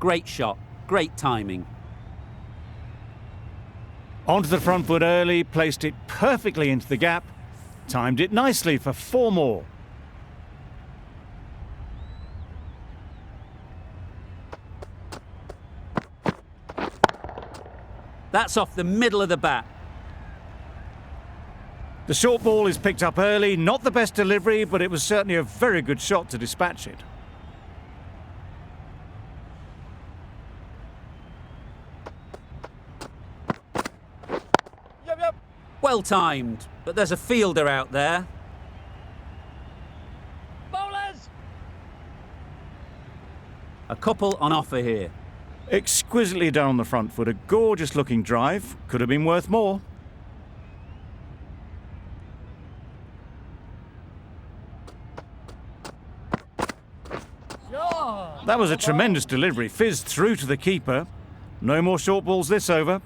Great shot, great timing. Onto the front foot early, placed it perfectly into the gap, timed it nicely for 4 more. That's off the middle of the bat. The short ball is picked up early, not the best delivery, but it was certainly a very good shot to dispatch it. Well timed, but there's a fielder out there. Bowlers! A couple on offer here. Exquisitely done on the front foot, a gorgeous looking drive, could have been worth more. That was a tremendous delivery, fizzed through to the keeper. No more short balls this over.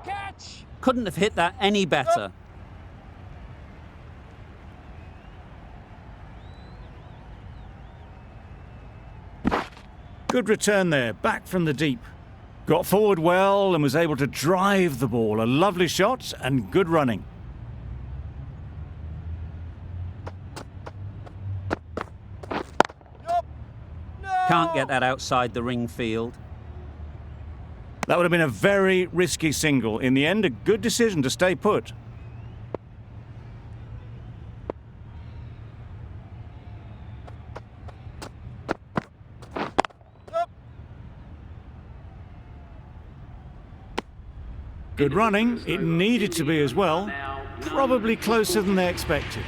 Catch! Couldn't have hit that any better. Good return there, back from the deep. Got forward well and was able to drive the ball. A lovely shot and good running. Can't get that outside the ring field. That would have been a very risky single. In the end, a good decision to stay put. Good running. It needed to be as well. Probably closer than they expected.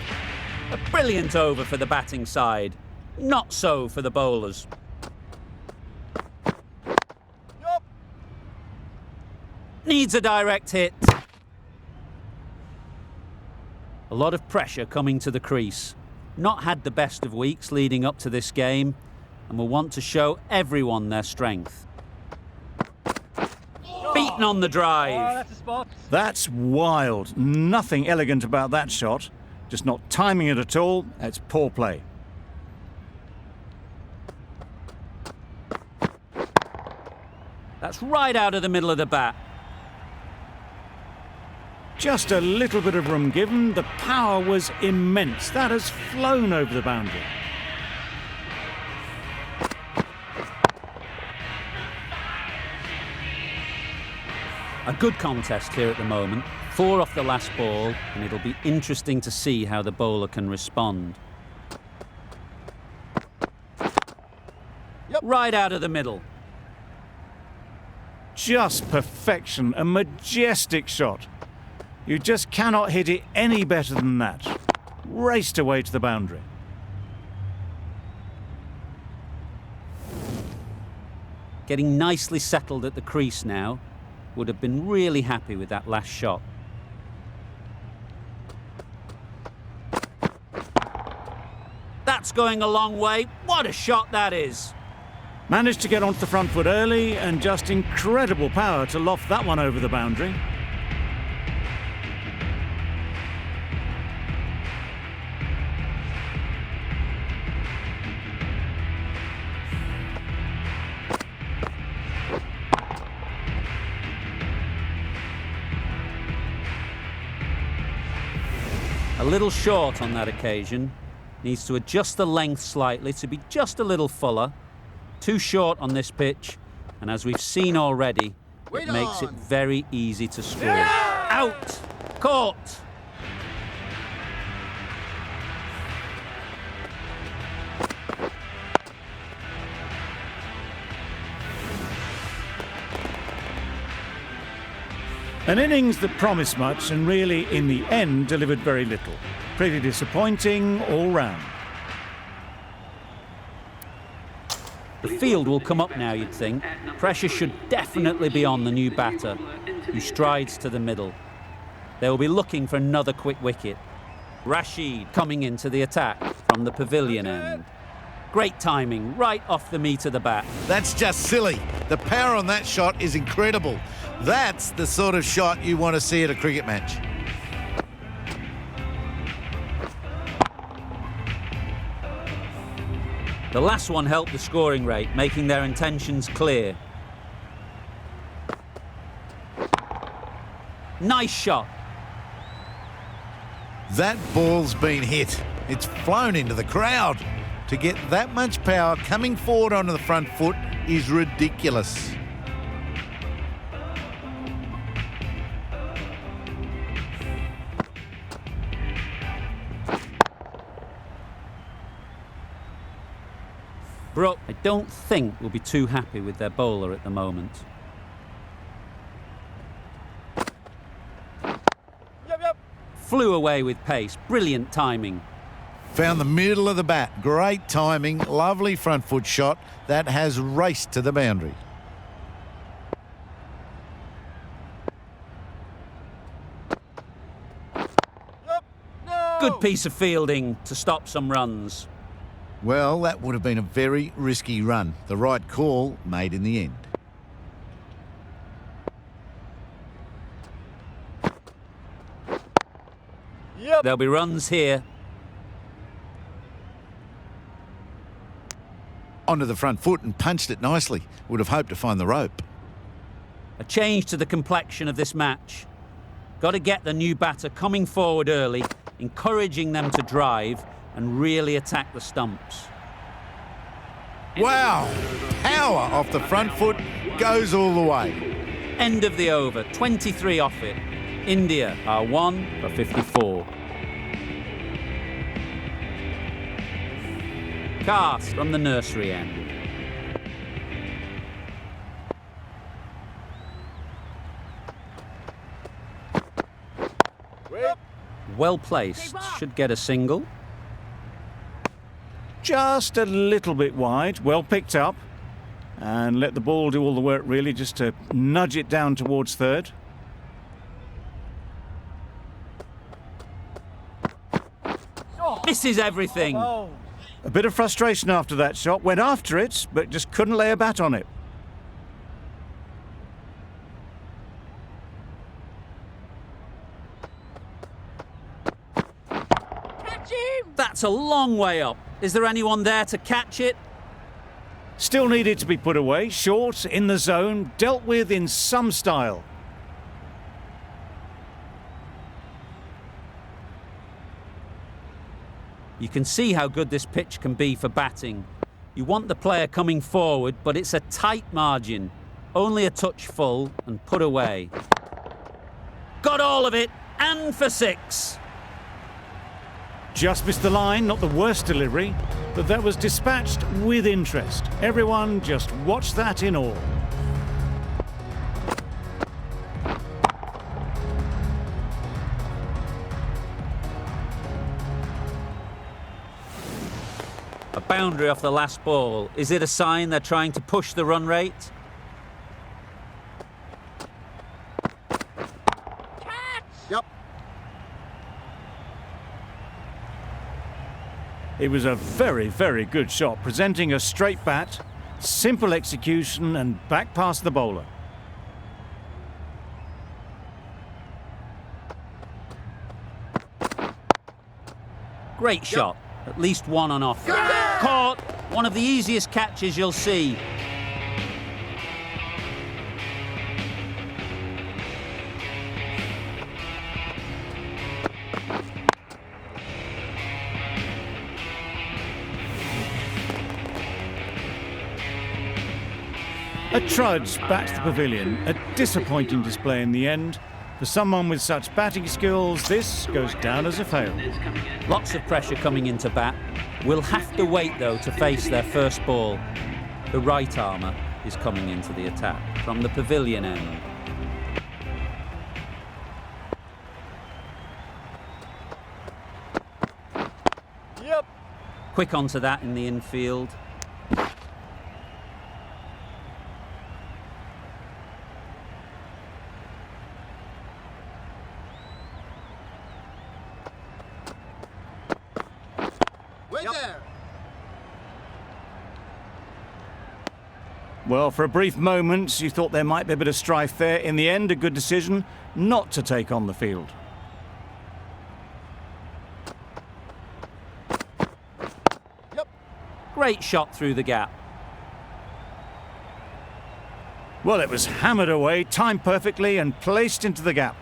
A brilliant over for the batting side. Not so for the bowlers. Needs a direct hit. A lot of pressure coming to the crease. Not had the best of weeks leading up to this game and will want to show everyone their strength. Beaten on the drive. That's wild. Nothing elegant about that shot. Just not timing it at all. It's poor play. That's right out of the middle of the bat. Just a little bit of room given. The power was immense. That has flown over the boundary. A good contest here at the moment. 4 off the last ball, and it'll be interesting to see how the bowler can respond. Right out of the middle. Just perfection. A majestic shot. You just cannot hit it any better than that. Raced away to the boundary. Getting nicely settled at the crease now. Would have been really happy with that last shot. That's going a long way. What a shot that is. Managed to get onto the front foot early and just incredible power to loft that one over the boundary. A little short on that occasion. Needs to adjust the length slightly to be just a little fuller. Too short on this pitch, and as we've seen already, it makes it very easy to score. Yeah! Out! Caught! An innings that promised much and really, in the end, delivered very little. Pretty disappointing all round. The field will come up now, you'd think. Pressure should definitely be on the new batter, who strides to the middle. They will be looking for another quick wicket. Rashid coming into the attack from the pavilion end. Great timing, right off the meat of the bat. That's just silly. The power on that shot is incredible. That's the sort of shot you want to see at a cricket match. The last one helped the scoring rate, making their intentions clear. Nice shot. That ball's been hit. It's flown into the crowd. To get that much power coming forward onto the front foot is ridiculous. Brooke, I don't think will be too happy with their bowler at the moment. Flew away with pace. Brilliant timing. Found the middle of the bat. Great timing. Lovely front foot shot that has raced to the boundary. Good piece of fielding to stop some runs. Well, that would have been a very risky run. The right call made in the end. There'll be runs here. Onto the front foot and punched it nicely. Would have hoped to find the rope. A change to the complexion of this match. Got to get the new batter coming forward early, encouraging them to drive and really attack the stumps. Wow! Power off the front foot goes all the way. End of the over, 23 off it. India are 1 for 54. Cast from the nursery end. Well placed, should get a single. Just a little bit wide, well picked up. And let the ball do all the work really, just to nudge it down towards third. Misses everything. A bit of frustration after that shot, went after it, but just couldn't lay a bat on it. That's a long way up. Is there anyone there to catch it? Still needed to be put away, short, in the zone, dealt with in some style. You can see how good this pitch can be for batting. You want the player coming forward, but it's a tight margin. Only a touch full and put away. Got all of it, and for 6. Just missed the line, not the worst delivery, but that was dispatched with interest. Everyone just watched that in awe. A boundary off the last ball. Is it a sign they're trying to push the run rate? Yep. It was a very, very good shot, presenting a straight bat, simple execution and back past the bowler. Great shot. At least one on offer. Caught. One of the easiest catches you'll see. A trudge back to the pavilion, a disappointing display in the end. For someone with such batting skills, this goes down as a fail. Lots of pressure coming into bat. Will have to wait, though, to face their first ball. The right armour is coming into the attack from the pavilion end. Yep. Quick onto that in the infield. Well, for a brief moment, you thought there might be a bit of strife there. In the end, a good decision not to take on the field. Great shot through the gap. Well, it was hammered away, timed perfectly and placed into the gap.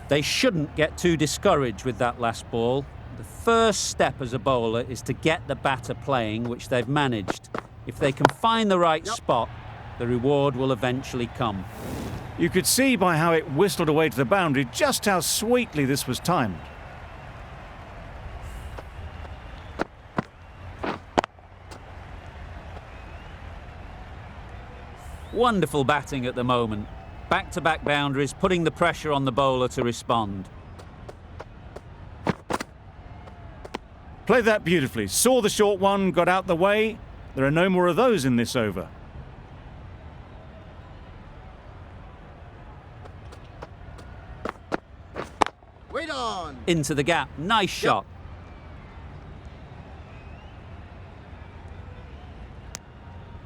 They shouldn't get too discouraged with that last ball. The first step as a bowler is to get the batter playing, which they've managed. If they can find the right spot, the reward will eventually come. You could see by how it whistled away to the boundary just how sweetly this was timed. Wonderful batting at the moment. Back-to-back boundaries, putting the pressure on the bowler to respond. Played that beautifully. Saw the short one, got out the way. There are no more of those in this over. Wait on. Into the gap. Nice shot.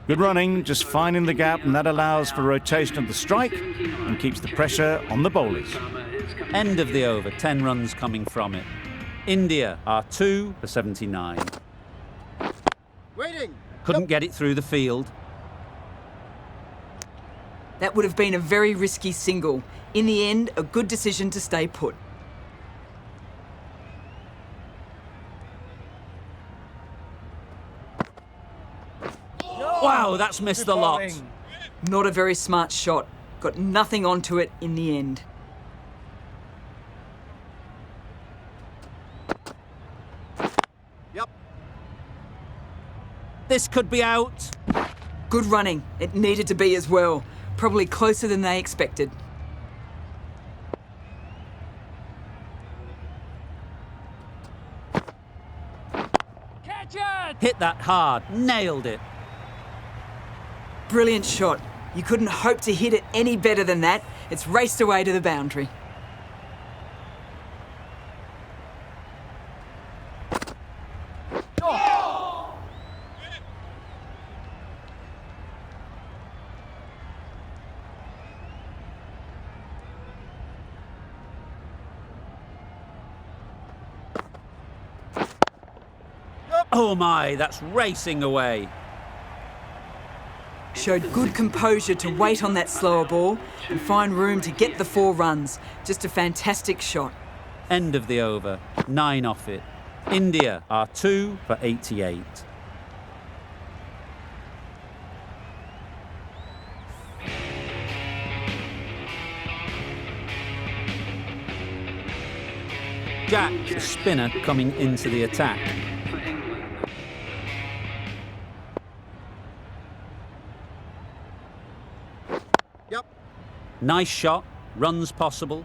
Good running, just finding the gap, and that allows for rotation of the strike and keeps the pressure on the bowlers. End of the over. 10 runs coming from it. India are 2 for 79. Waiting. Couldn't get it through the field. That would have been a very risky single. In the end, a good decision to stay put. Wow, that's missed a lot. Not a very smart shot. Got nothing onto it in the end. Yep. This could be out. Good running. It needed to be as well. Probably closer than they expected. Catch it! Hit that hard. Nailed it. Brilliant shot. You couldn't hope to hit it any better than that. It's raced away to the boundary. Oh my, that's racing away. Showed good composure to wait on that slower ball and find room to get the 4 runs. Just a fantastic shot. End of the over. 9 off it. India are 2 for 88. Jack, the spinner, coming into the attack. Yep. Nice shot. Runs possible.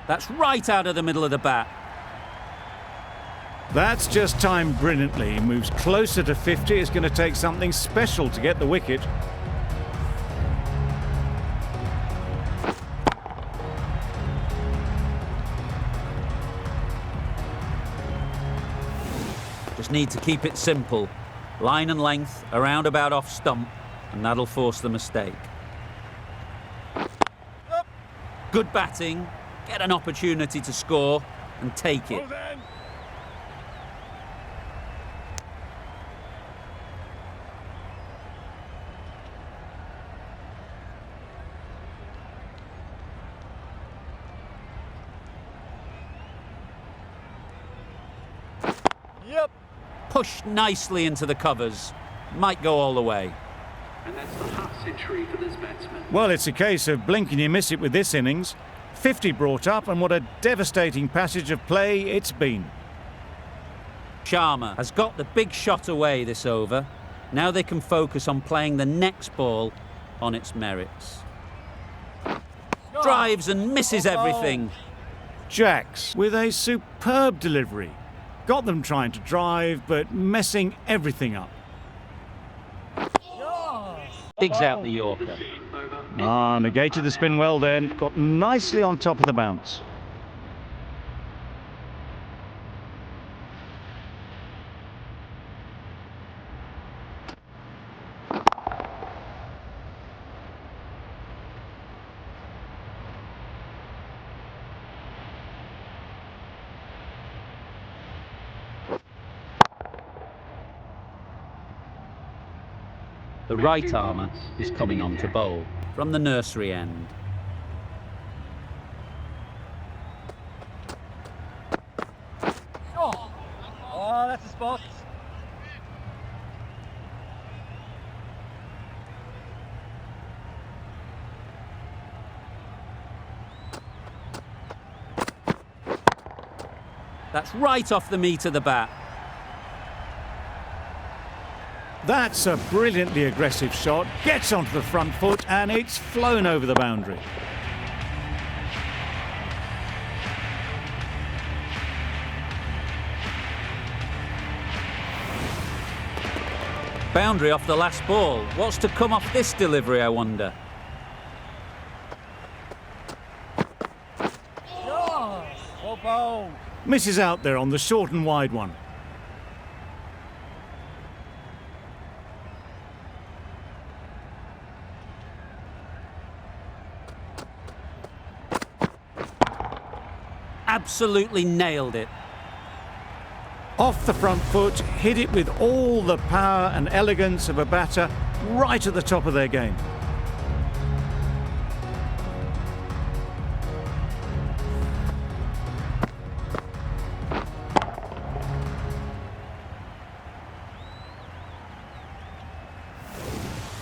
That's right out of the middle of the bat. That's just timed brilliantly. He moves closer to 50. It's going to take something special to get the wicket. Just need to keep it simple. Line and length, around about off stump, and that'll force the mistake. Good batting, get an opportunity to score and take it. Yep. Pushed nicely into the covers. Might go all the way. And that's the half century for this batsman. Well, it's a case of blink and you miss it with this innings. 50 brought up, and what a devastating passage of play it's been. Sharma has got the big shot away this over. Now they can focus on playing the next ball on its merits. Drives and misses everything. Jacks with a superb delivery. Got them trying to drive, but messing everything up. Digs out the Yorker. Ah, negated the spin well then. Got nicely on top of the bounce. The right armour is coming on to bowl from the nursery end. Oh, that's a spot. That's right off the meat of the bat. That's a brilliantly aggressive shot. Gets onto the front foot and it's flown over the boundary. Boundary off the last ball. What's to come off this delivery, I wonder? Well bowled. Misses out there on the short and wide one. Absolutely nailed it. Off the front foot, hit it with all the power and elegance of a batter right at the top of their game.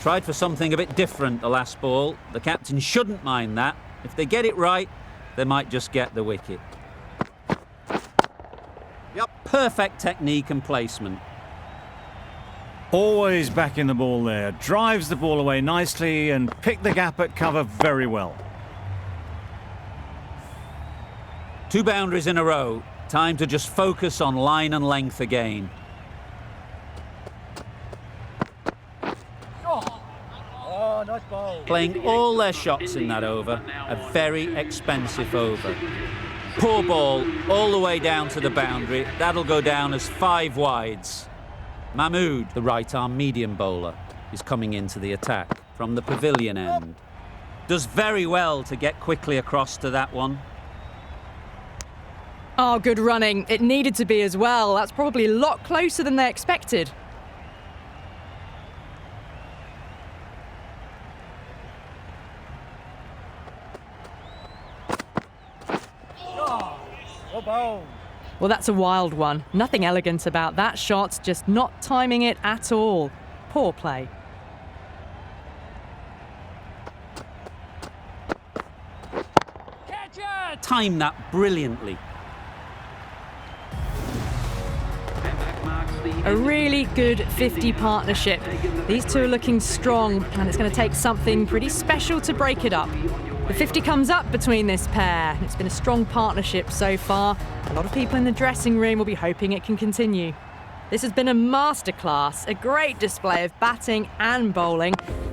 Tried for something a bit different the last ball. The captain shouldn't mind that. If they get it right, they might just get the wicket. Yep. Perfect technique and placement. Always backing the ball there. Drives the ball away nicely and picked the gap at cover very well. 2 boundaries in a row. Time to just focus on line and length again. Oh, nice bowl. Playing all their shots in that over. A very expensive over. Poor ball all the way down to the boundary. That'll go down as 5 wides. Mahmood, the right-arm medium bowler, is coming into the attack from the pavilion end. Does very well to get quickly across to that one. Oh, good running. It needed to be as well. That's probably a lot closer than they expected. Well bowled. Well, that's a wild one. Nothing elegant about that shot, just not timing it at all. Poor play. Timed that brilliantly. A really good 50 partnership. These two are looking strong, and it's going to take something pretty special to break it up. The 50 comes up between this pair. It's been a strong partnership so far. A lot of people in the dressing room will be hoping it can continue. This has been a masterclass, a great display of batting and bowling.